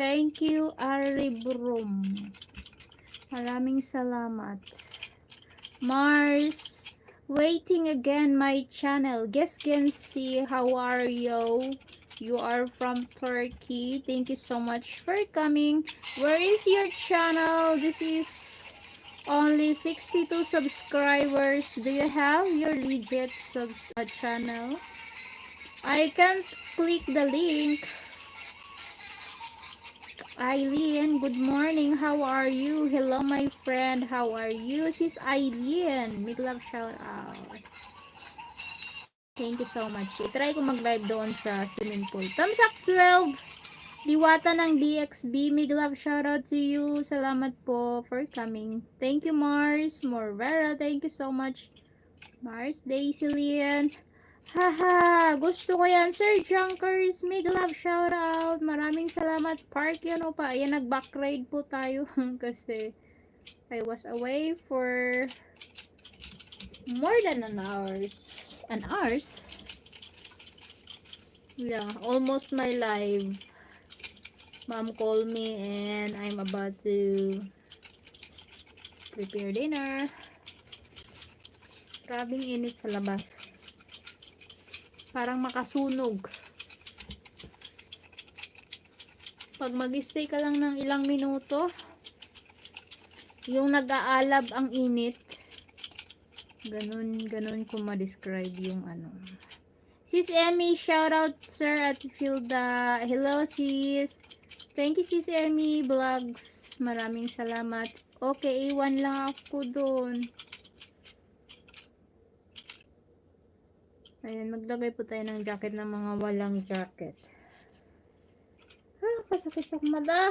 Thank you, Aribrum. Maraming salamat. Mars, waiting again my channel. Guess Gensi, how are you? You are from Turkey. Thank you so much for coming. Where is your channel? This is only 62 subscribers. Do you have your legit channel? I can't click the link. Eileen, good morning. How are you? Hello, my friend. How are you? Sis Eileen. Big love shout out. Thank you so much. I-try ko mag-live doon sa swimming pool. Thumbs up 12. Diwata ng DXB. Big love shout out to you. Salamat po for coming. Thank you, Mars. Morvera, thank you so much. Mars, Daisy Lian. Haha, gusto ko yan, Sir Junkers. Big love shout out. Maraming salamat. Park yan o pa. Ayan, nag-back ride po tayo kasi I was away for more than an hours. An hours? Yeah, almost my live. Mom called me and I'm about to prepare dinner. Grabing init sa labas. Parang makasunog. Pag mag-stay ka lang ng ilang minuto, yung nag-aalab ang init. Ganun ko ma-describe yung ano. Sis Emmy, shout out Sir at Filda. Hello sis. Thank you sis Emmy Vlogs. Maraming salamat. Okay, iwan lang ako doon. Ayan, maglagay po tayo ng jacket ng mga walang jacket. Kasakit sa mata.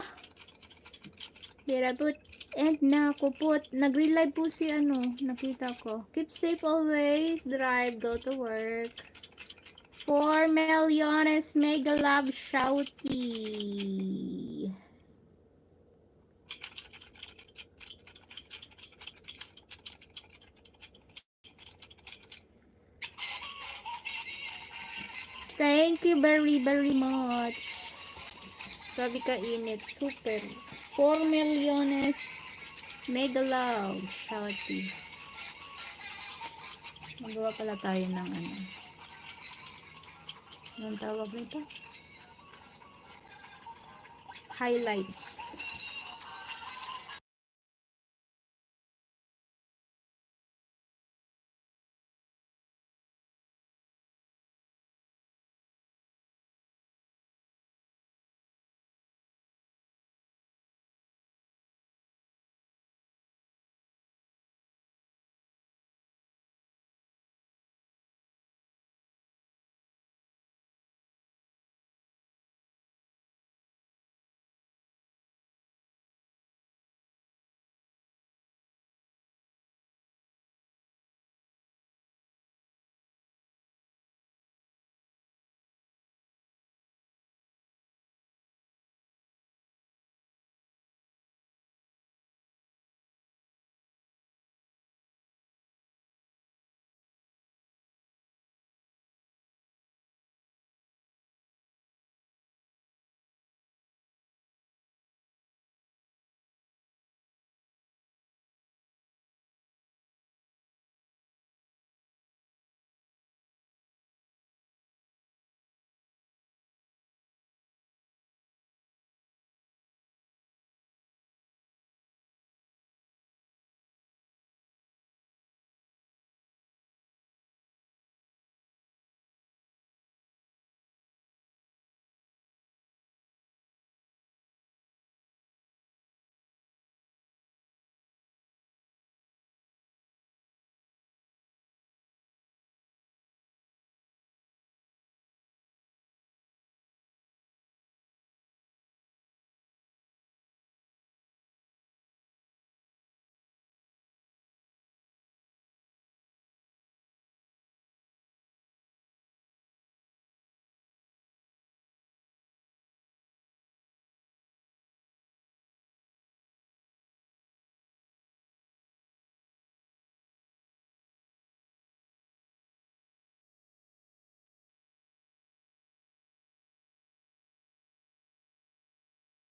Diraput and nakuput. Nag-relive po si ano, nakita ko. Keep safe always. Drive, go to work. 4 millones mega love shouty. Thank you very much. Grabe ka init. Super. 4 millones mega love shouty. Magawa pala tayo ng ano. Anong tawag nito? Highlights.